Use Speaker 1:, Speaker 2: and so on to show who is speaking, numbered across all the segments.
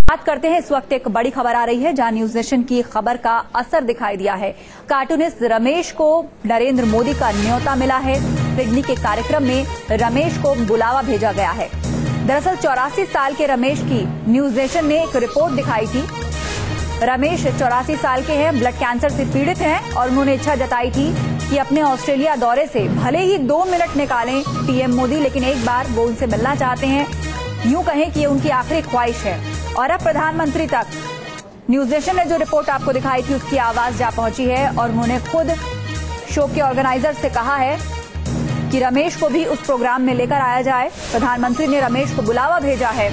Speaker 1: बात करते हैं। इस वक्त एक बड़ी खबर आ रही है जहां न्यूज नेशन की खबर का असर दिखाई दिया है। कार्टूनिस्ट रमेश को नरेंद्र मोदी का न्योता मिला है। सिडनी के कार्यक्रम में रमेश को बुलावा भेजा गया है। दरअसल 84 साल के रमेश की न्यूज नेशन ने एक रिपोर्ट दिखाई थी। रमेश 84 साल के हैं, ब्लड कैंसर से पीड़ित हैं और उन्होंने इच्छा जताई थी कि अपने ऑस्ट्रेलिया दौरे से भले ही 2 मिनट निकालें पीएम मोदी, लेकिन एक बार वो उनसे मिलना चाहते हैं। यूं कहें कि ये उनकी आखिरी ख्वाहिश है। और अब प्रधानमंत्री तक न्यूज नेशन ने जो रिपोर्ट आपको दिखाई थी उसकी आवाज जा पहुंची है और उन्होंने खुद शो के ऑर्गेनाइजर से कहा है कि रमेश को भी उस प्रोग्राम में लेकर आया जाए। प्रधानमंत्री ने रमेश को बुलावा भेजा है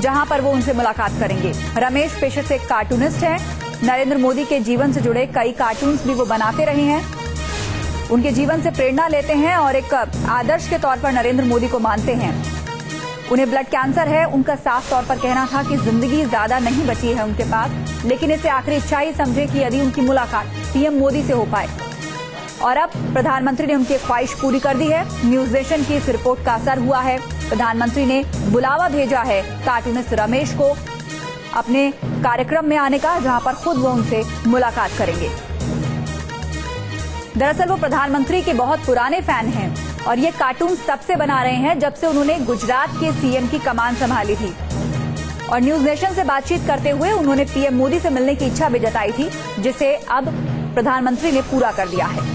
Speaker 1: जहां पर वो उनसे मुलाकात करेंगे। रमेश पेशे से एक कार्टूनिस्ट हैं। नरेंद्र मोदी के जीवन से जुड़े कई कार्टून्स भी वो बनाते रहे हैं। उनके जीवन से प्रेरणा लेते हैं और एक आदर्श के तौर पर नरेंद्र मोदी को मानते हैं। उन्हें ब्लड कैंसर है। उनका साफ तौर पर कहना था कि जिंदगी ज्यादा नहीं बची है उनके पास, लेकिन इसे आखिरी इच्छा ही समझे कि यदि उनकी मुलाकात पीएम मोदी से हो पाए। और अब प्रधानमंत्री ने उनकी ख्वाहिश पूरी कर दी है। न्यूज नेशन की इस रिपोर्ट का असर हुआ है। प्रधानमंत्री ने बुलावा भेजा है कार्टूनिस्ट रमेश को अपने कार्यक्रम में आने का, जहां पर खुद वो उनसे मुलाकात करेंगे। दरअसल वो प्रधानमंत्री के बहुत पुराने फैन हैं और ये कार्टून तब से बना रहे हैं जब से उन्होंने गुजरात के सीएम की कमान संभाली थी। और न्यूज नेशन से बातचीत करते हुए उन्होंने पीएम मोदी से मिलने की इच्छा भी जताई थी, जिसे अब प्रधानमंत्री ने पूरा कर दिया है।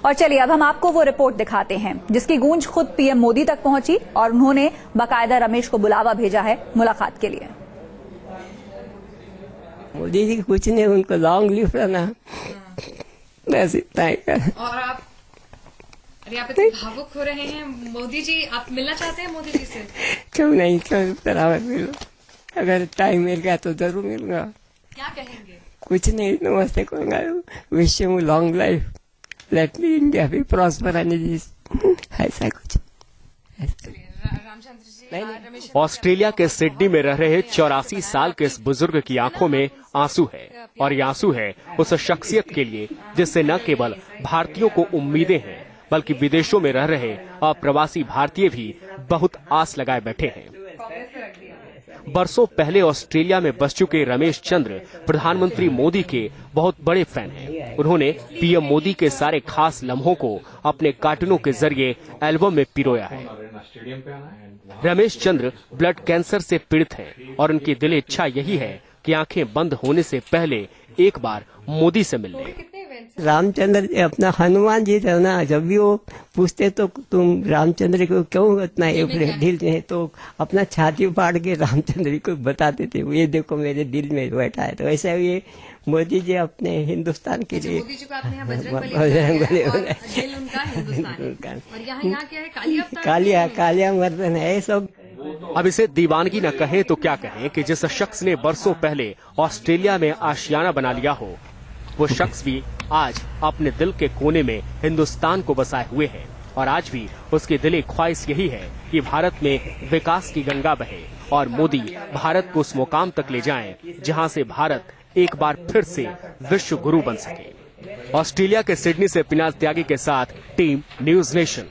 Speaker 1: और चलिए अब हम आपको वो रिपोर्ट दिखाते हैं जिसकी गूंज खुद पीएम मोदी तक पहुंची और उन्होंने बाकायदा रमेश को बुलावा भेजा है मुलाकात के लिए।
Speaker 2: मोदी जी कुछ नहीं, उनको लॉन्ग लिव रहना बस इतना ही।
Speaker 3: और आप इतने भावुक हो रहे हैं। मोदी जी, आप मिलना चाहते हैं मोदी जी से?
Speaker 2: क्यों नहीं, क्यों बराबर मिलो। अगर टाइम मिल गया तो जरूर मिलूंगा।
Speaker 3: क्या कहेंगे?
Speaker 2: कुछ नहीं, नमस्ते कहूंगा। Wish you long life, let me India भी प्रॉस्पर एंड ऐसा कुछ।
Speaker 4: ऑस्ट्रेलिया के सिडनी में रह रहे 84 साल के इस बुजुर्ग की आंखों में आंसू है, और ये आंसू है उस शख्सियत के लिए जिससे न केवल भारतीयों को उम्मीदें हैं बल्कि विदेशों में रह रहे अप्रवासी भारतीय भी बहुत आस लगाए बैठे हैं। बरसों पहले ऑस्ट्रेलिया में बस चुके रमेश चंद्र प्रधानमंत्री मोदी के बहुत बड़े फैन हैं। उन्होंने पीएम मोदी के सारे खास लम्हों को अपने कार्टूनों के जरिए एल्बम में पिरोया है। रमेश चंद्र ब्लड कैंसर से पीड़ित हैं और उनकी दिली इच्छा यही है कि आंखें बंद होने से पहले एक बार मोदी से मिल लें।
Speaker 2: रामचंद्र अपना हनुमान जी थे ना, जब भी वो पूछते तो तुम रामचंद्र को क्यों इतना दिल में, तो अपना छाती फाड़ के रामचंद्र को बताते थे, ये देखो मेरे दिल में बैठा है। तो ऐसा ये मोदी जी अपने हिंदुस्तान के लिए कालिया मर्दन है सब।
Speaker 4: अब इसे दीवानगी न कहें तो क्या कहें कि जिस शख्स ने बरसों पहले ऑस्ट्रेलिया में आशियाना बना लिया हो, वो शख्स भी आज अपने दिल के कोने में हिंदुस्तान को बसाए हुए है। और आज भी उसकी दिली ख्वाहिश यही है कि भारत में विकास की गंगा बहे और मोदी भारत को उस मुकाम तक ले जाएं जहां से भारत एक बार फिर से विश्व गुरु बन सके। ऑस्ट्रेलिया के सिडनी से पिनाज त्यागी के साथ टीम न्यूज नेशन।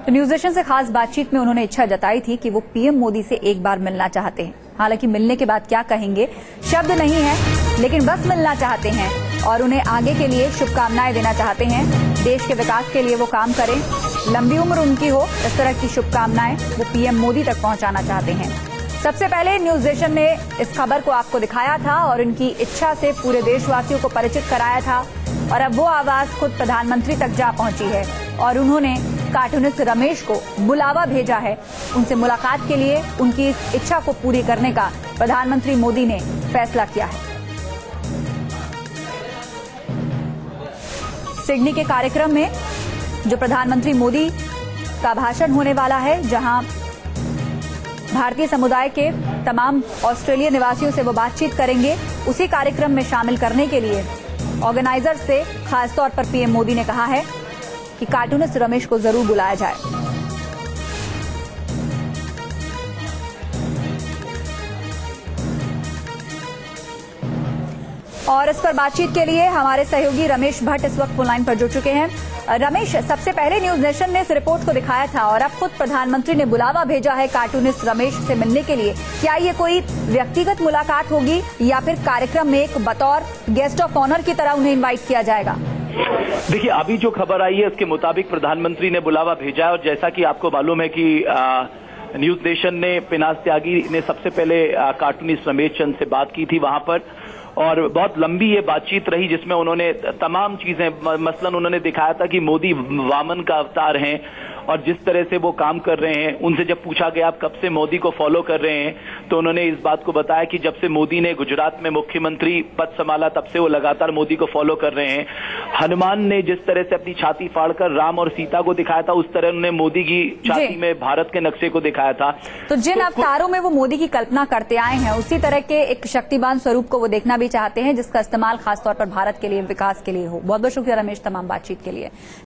Speaker 1: तो न्यूज नेशन से खास बातचीत में उन्होंने इच्छा जताई थी कि वो पीएम मोदी से एक बार मिलना चाहते हैं। हालांकि मिलने के बाद क्या कहेंगे शब्द नहीं है, लेकिन बस मिलना चाहते हैं और उन्हें आगे के लिए शुभकामनाएं देना चाहते हैं। देश के विकास के लिए वो काम करें, लंबी उम्र उनकी हो, इस तरह की शुभकामनाएं वो पीएम मोदी तक पहुंचाना चाहते हैं। सबसे पहले न्यूज नेशन ने इस खबर को आपको दिखाया था और इनकी इच्छा से पूरे देशवासियों को परिचित कराया था। और अब वो आवाज खुद प्रधानमंत्री तक जा पहुंची है और उन्होंने कार्टूनिस्ट रमेश को बुलावा भेजा है उनसे मुलाकात के लिए। उनकी इस इच्छा को पूरी करने का प्रधानमंत्री मोदी ने फैसला किया है। सिडनी के कार्यक्रम में जो प्रधानमंत्री मोदी का भाषण होने वाला है, जहां भारतीय समुदाय के तमाम ऑस्ट्रेलिया निवासियों से वो बातचीत करेंगे, उसी कार्यक्रम में शामिल करने के लिए ऑर्गेनाइजर से खासतौर पर पीएम मोदी ने कहा है कि कार्टूनिस्ट रमेश को जरूर बुलाया जाए। और इस पर बातचीत के लिए हमारे सहयोगी रमेश भट्ट इस वक्त फोन लाइन पर जुड़ चुके हैं। रमेश, सबसे पहले न्यूज नेशन ने इस रिपोर्ट को दिखाया था और अब खुद प्रधानमंत्री ने बुलावा भेजा है कार्टूनिस्ट रमेश से मिलने के लिए। क्या ये कोई व्यक्तिगत मुलाकात होगी या फिर कार्यक्रम में एक बतौर गेस्ट ऑफ ऑनर की तरह उन्हें इन्वाइट किया जाएगा?
Speaker 5: देखिए, अभी जो खबर आई है उसके मुताबिक प्रधानमंत्री ने बुलावा भेजा है और जैसा कि आपको मालूम है कि न्यूज नेशन ने पिनाक त्यागी ने सबसे पहले कार्टूनिस्ट रमेश चंद से बात की थी वहां पर, और बहुत लंबी ये बातचीत रही जिसमें उन्होंने तमाम चीजें, मसलन उन्होंने दिखाया था कि मोदी वामन का अवतार हैं और जिस तरह से वो काम कर रहे हैं। उनसे जब पूछा गया आप कब से मोदी को फॉलो कर रहे हैं, तो उन्होंने इस बात को बताया कि जब से मोदी ने गुजरात में मुख्यमंत्री पद संभाला तब से वो लगातार मोदी को फॉलो कर रहे हैं। हनुमान ने जिस तरह से अपनी छाती फाड़कर राम और सीता को दिखाया था, उस तरह उन्होंने मोदी की छाती में भारत के नक्शे को दिखाया था।
Speaker 1: तो जिन अवतारों में वो मोदी की कल्पना करते आए हैं, उसी तरह के एक शक्तिमान स्वरूप को वो देखना भी चाहते हैं, जिसका इस्तेमाल खासतौर पर भारत के लिए, विकास के लिए हो। बहुत बहुत शुक्रिया रमेश तमाम बातचीत के लिए।